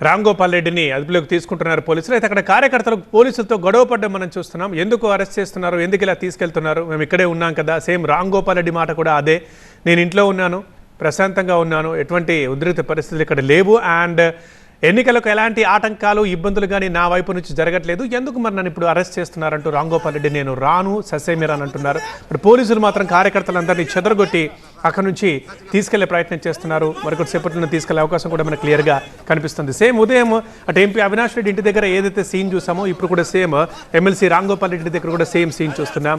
రామ్ గోపాల్ రెడ్డిని అదుపులోకి తీసుకుంటున్నారు పోలీసులు. అయితే అక్కడ కార్యకర్తలు పోలీసులతో గొడవ పడ్డం మనం చూస్తున్నాం. ఎందుకు అరెస్ట్ చేస్తున్నారు, ఎందుకు ఇలా తీసుకెళ్తున్నారు, మేము ఇక్కడే ఉన్నాం కదా. సేమ్ రామ్ గోపాల్ రెడ్డి మాట కూడా అదే, నేను ఇంట్లో ఉన్నాను, ప్రశాంతంగా ఉన్నాను, ఎటువంటి ఉద్రిక్త పరిస్థితులు ఇక్కడ లేవు, అండ్ ఎన్నికలకు ఎలాంటి ఆటంకాలు ఇబ్బందులు కానీ నా వైపు నుంచి జరగట్లేదు, ఎందుకు మరి నన్ను ఇప్పుడు అరెస్ట్ చేస్తున్నారంటూ రామ్ గోపాల్ రెడ్డి నేను రాను ససేమిరాని అంటున్నారు. మరి పోలీసులు మాత్రం కార్యకర్తలందరినీ చెదరగొట్టి అక్కడ నుంచి తీసుకెళ్లే ప్రయత్నం చేస్తున్నారు. మరికొద్ది సేపట్లో తీసుకెళ్లే అవకాశం కూడా మనకు క్లియర్గా కనిపిస్తుంది. సేమ్ ఉదయం అటు ఎంపీ అవినాష్ రెడ్డి ఇంటి దగ్గర ఏదైతే సీన్ చూసామో ఇప్పుడు కూడా సేమ్ ఎమ్మెల్సీ రామ్ గోపాల్ రెడ్డి దగ్గర కూడా సేమ్ సీన్ చూస్తున్నాం.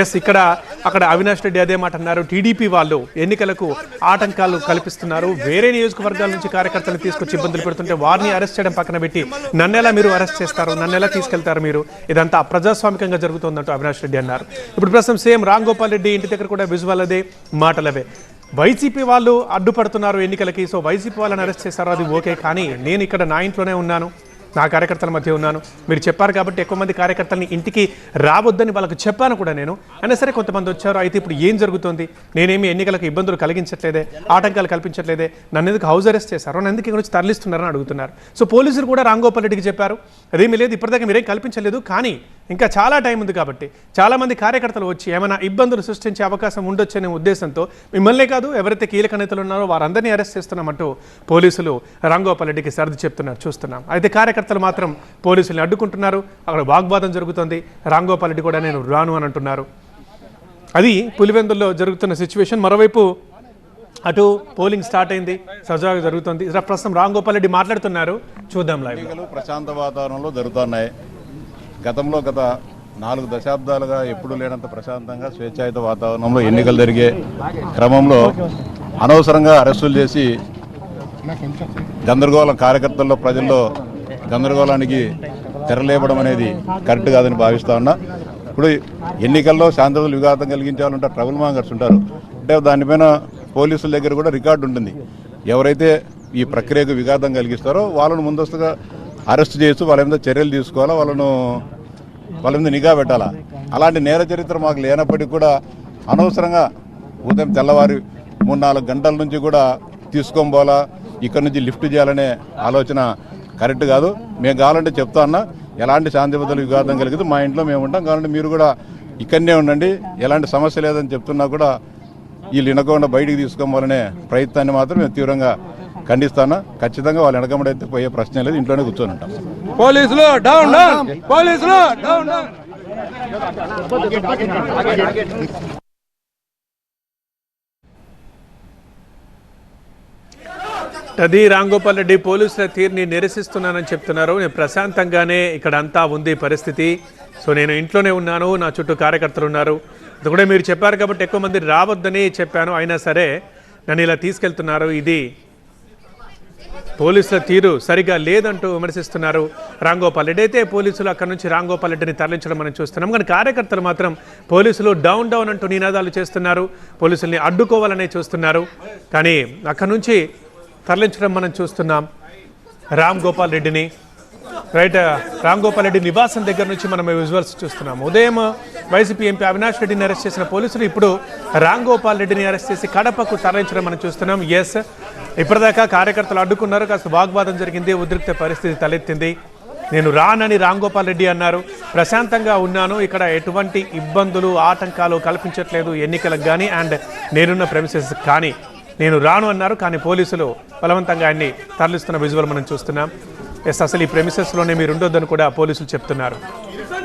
ఎస్, అక్కడ అవినాష్ రెడ్డి అదే మాట అన్నారు. టీడీపీ వాళ్ళు ఎన్నికలకు ఆటంకాలు కల్పిస్తున్నారు, వేరే నియోజకవర్గాల నుంచి కార్యకర్తలు తీసుకొచ్చి ఇబ్బందులు పెడుతుంటే వారిని అరెస్ట్ చేయడం పక్కన పెట్టి నన్నెలా మీరు అరెస్ట్ చేస్తారు, నన్నెలా తీసుకెళ్తారు మీరు, ఇదంతా అప్రజాస్వామికంగా జరుగుతుందంటూ అవినాష్ రెడ్డి అన్నారు. ఇప్పుడు ప్రస్తుతం సేమ్ రామ్ గోపాల్ రెడ్డి ఇంటి దగ్గర కూడా విజువల్ అదే, మాటలవే. వైసీపీ వాళ్ళు అడ్డుపడుతున్నారు ఎన్నికలకి, సో వైసీపీ వాళ్ళని అరెస్ట్ చేశారు, అది ఓకే, కానీ నేను ఇక్కడ నా ఇంట్లోనే ఉన్నాను, నా కార్యకర్తల మధ్య ఉన్నాను, మీరు చెప్పారు కాబట్టి ఎక్కువ మంది కార్యకర్తలని ఇంటికి రావద్దని వాళ్ళకు చెప్పాను కూడా నేను, అయినా సరే కొంతమంది వచ్చారు. అయితే ఇప్పుడు ఏం జరుగుతుంది, నేనేమి ఎన్నికలకు ఇబ్బందులు కలిగించట్లేదే, ఆటంకాలు కల్పించట్లేదే, నన్ను ఎందుకు హౌస్ అరెస్ట్ చేశారు, నన్ను ఎందుకు ఇక్కడ నుంచి తరలిస్తున్నారని అడుగుతున్నారు. సో పోలీసులు కూడా రామ్ గోపాల్ రెడ్డికి చెప్పారు, అదేమీ లేదు, ఇప్పటిదాకా మీరేం కల్పించలేదు, కానీ ఇంకా చాలా టైం ఉంది కాబట్టి చాలామంది కార్యకర్తలు వచ్చి ఏమైనా ఇబ్బందులు సృష్టించే అవకాశం ఉండొచ్చనే ఉద్దేశంతో మిమ్మల్నే కాదు ఎవరైతే కీలక నేతలు ఉన్నారో వారందరినీ అరెస్ట్ చేస్తున్నామంటూ పోలీసులు రామ్ గోపాల్ రెడ్డికి సర్ది చెప్తున్నారు, చూస్తున్నాం. అయితే కార్యకర్తలు మాత్రం పోలీసుల్ని అడ్డుకుంటున్నారు, అక్కడ వాగ్వాదం జరుగుతుంది. రామ్ గోపాల్ రెడ్డి కూడా నేను రాను అని అంటున్నారు. అది పులివెందుల్లో జరుగుతున్న సిచ్యువేషన్. మరోవైపు అటు పోలింగ్ స్టార్ట్ అయింది, సజావుగా జరుగుతుంది. ప్రస్తుతం రామ్ గోపాల్ రెడ్డి మాట్లాడుతున్నారు, చూద్దాం. ఎన్నికలు ప్రశాంత వాతావరణంలో జరుగుతున్నాయి. గత 4 దశాబ్దాలుగా ఎప్పుడు లేనంత ప్రశాంతంగా స్వేచ్ఛాయుత వాతావరణంలో ఎన్నికలు జరిగే క్రమంలో అనవసరంగా అరెస్టులు చేసి గందరగోళం, కార్యకర్తల్లో ప్రజల్లో గందరగోళానికి తెరలేపడం అనేది కరెక్ట్ కాదని భావిస్తా ఉన్నా. ఇప్పుడు ఎన్నికల్లో శాంతియుత విఘాతం కలిగించే వాళ్ళు ఉంటారు, ట్రబుల్ మాంగర్స్ ఉంటారు. అంటే దానిపైన పోలీసుల దగ్గర కూడా రికార్డు ఉంటుంది. ఎవరైతే ఈ ప్రక్రియకు విఘాతం కలిగిస్తారో వాళ్ళను ముందస్తుగా అరెస్ట్ చేస్తూ వాళ్ళ మీద చర్యలు తీసుకోవాలా, వాళ్ళ మీద నిఘా పెట్టాలా. అలాంటి నేర చరిత్ర మాకు లేనప్పటికీ కూడా అనవసరంగా ఉదయం తెల్లవారి 3-4 గంటల నుంచి కూడా తీసుకొని పోవాలా, ఇక్కడ నుంచి లిఫ్ట్ చేయాలనే ఆలోచన కరెక్ట్ కాదు. మేము కావాలంటే చెప్తా అన్నా, ఎలాంటి శాంతి భద్రతలు విఘాతం కలిగితే మా ఇంట్లో మేము ఉంటాం, కావాలంటే మీరు కూడా ఇక్కడనే ఉండండి, ఎలాంటి సమస్య లేదని చెప్తున్నా కూడా వీళ్ళు వినకుండా బయటికి తీసుకోవాలనే ప్రయత్నాన్ని మాత్రం మేము తీవ్రంగా ఖండిస్తాను. ఖచ్చితంగా వాళ్ళు వెనకబడైతే పోయే ప్రశ్న లేదు, ఇంట్లోనే కూర్చొని ఉంటాం. పోలీసులు డౌన్ డౌన్, పోలీసులు డౌన్ డౌన్. అది రామ్ గోపాల్ రెడ్డి పోలీసుల తీరుని నిరసిస్తున్నానని చెప్తున్నారు. నేను ప్రశాంతంగానే ఇక్కడ అంతా ఉంది పరిస్థితి, సో నేను ఇంట్లోనే ఉన్నాను, నా చుట్టూ కార్యకర్తలు ఉన్నారు, ఇది కూడా మీరు చెప్పారు కాబట్టి ఎక్కువ మంది రావద్దని చెప్పాను, అయినా సరే నన్ను ఇలా తీసుకెళ్తున్నారు, ఇది పోలీసుల తీరు సరిగా లేదంటూ విమర్శిస్తున్నారు రామ్ గోపాల్ రెడ్డి. అయితే పోలీసులు అక్కడ నుంచి రామ్ గోపాల్ రెడ్డిని తరలించడం మనం చూస్తున్నాం, కానీ కార్యకర్తలు మాత్రం పోలీసులు డౌన్ డౌన్ అంటూ నినాదాలు చేస్తున్నారు, పోలీసుల్ని అడ్డుకోవాలనే చూస్తున్నారు, కానీ అక్కడ నుంచి తరలించడం మనం చూస్తున్నాం రామ్ గోపాల్ రెడ్డిని. రైట్, రామ్ గోపాల్ రెడ్డి నివాసం దగ్గర నుంచి మనం విజువల్స్ చూస్తున్నాం. ఉదయం వైసీపీ ఎంపీ అవినాష్ రెడ్డిని అరెస్ట్ చేసిన పోలీసులు ఇప్పుడు రామ్ గోపాల్ రెడ్డిని అరెస్ట్ చేసి కడపకు తరలించడం మనం చూస్తున్నాం. ఎస్, ఇప్పటిదాకా కార్యకర్తలు అడ్డుకున్నారు, కాస్త వాగ్వాదం జరిగింది, ఉద్రిక్త పరిస్థితి తలెత్తింది. నేను రానని రామ్ గోపాల్ రెడ్డి అన్నారు, ప్రశాంతంగా ఉన్నాను, ఇక్కడ ఎటువంటి ఇబ్బందులు ఆటంకాలు కల్పించట్లేదు ఎన్నికలకు కానీ అండ్ నేనున్న ప్రెమిసెస్ కానీ, నేను రాను అన్నారు, కానీ పోలీసులు బలవంతంగా ఆయన్ని తరలిస్తున్న విజువల్ మనం చూస్తున్నాం. ఎస్, అసలు ఈ ప్రెమిసెస్లోనే మీరు ఉండొద్దని కూడా పోలీసులు చెప్తున్నారు.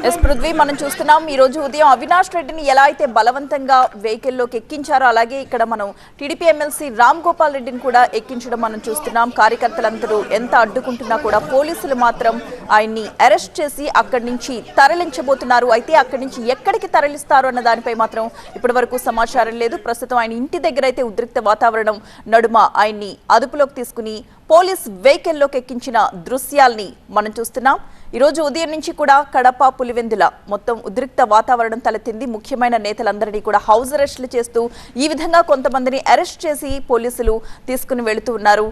ఎస్ పృథ్వీ, మనం చూస్తున్నాం ఈ రోజు ఉదయం అవినాష్ రెడ్డిని ఎలా అయితే బలవంతంగా వెహికల్లోకి ఎక్కించారో అలాగే ఇక్కడ మనం టీడీపీ ఎమ్మెల్సీ రామ్ గోపాల్ రెడ్డిని కూడా ఎక్కించడం మనం చూస్తున్నాం. కార్యకర్తలందరూ ఎంత అడ్డుకుంటున్నా కూడా పోలీసులు మాత్రం ఆయన్ని అరెస్ట్ చేసి అక్కడి నుంచి తరలించబోతున్నారు. అయితే అక్కడి నుంచి ఎక్కడికి తరలిస్తారు అన్న దానిపై మాత్రం ఇప్పటి వరకు సమాచారం లేదు. ప్రస్తుతం ఆయన ఇంటి దగ్గర అయితే ఉద్రిక్త వాతావరణం నడుమ ఆయన్ని అదుపులోకి తీసుకుని పోలీస్ వెహికల్లోకి ఎక్కించిన దృశ్యాల్ని మనం చూస్తున్నాం. ఈరోజు ఉదయం నుంచి కూడా కడప, పులివెందుల మొత్తం ఉద్రిక్త వాతావరణం తలెత్తింది. ముఖ్యమైన నేతలందరినీ కూడా హౌస్ అరెస్టులు చేస్తూ ఈ విధంగా కొంతమందిని అరెస్ట్ చేసి పోలీసులు తీసుకుని వెళుతూ ఉన్నారు.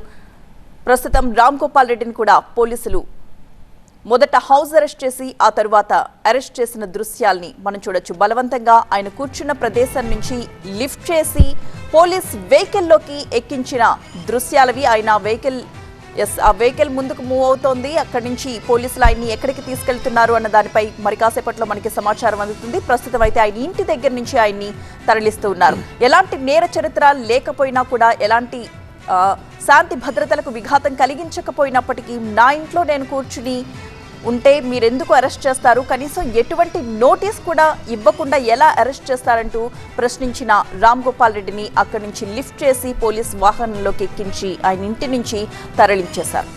ప్రస్తుతం రామ్ గోపాల్ రెడ్డిని కూడా పోలీసులు మొదట హౌస్ అరెస్ట్ చేసి ఆ తరువాత అరెస్ట్ చేసిన దృశ్యాల్ని మనం చూడొచ్చు. బలవంతంగా ఆయన కూర్చున్న ప్రదేశం నుంచి లిఫ్ట్ చేసి పోలీస్ వెహికల్లోకి ఎక్కించిన దృశ్యాలవి. ఆయన వెహికల్ ఎస్, ఆ వెహికల్ ముందుకు మూవ్ అవుతోంది. అక్కడి నుంచి పోలీసులు ఆయన్ని ఎక్కడికి తీసుకెళ్తున్నారు అన్న దానిపై మరి కాసేపట్లో మనకి సమాచారం అందుతుంది. ప్రస్తుతం అయితే ఆయన ఇంటి దగ్గర నుంచి ఆయన్ని తరలిస్తూ ఉన్నారు. ఎలాంటి నేర చరిత్ర లేకపోయినా కూడా, ఎలాంటి శాంతి భద్రతలకు విఘాతం కలిగించకపోయినప్పటికీ నా ఇంట్లో నేను కూర్చుని ఉంటే మీరెందుకు అరెస్ట్ చేస్తారు, కనీసం ఎటువంటి నోటీస్ కూడా ఇవ్వకుండా ఎలా అరెస్ట్ చేస్తారంటూ ప్రశ్నించిన రామ్ గోపాల్ రెడ్డిని అక్కడి నుంచి లిఫ్ట్ చేసి పోలీస్ వాహనంలోకి ఎక్కించి ఆయన ఇంటి నుంచి తరలించేశారు.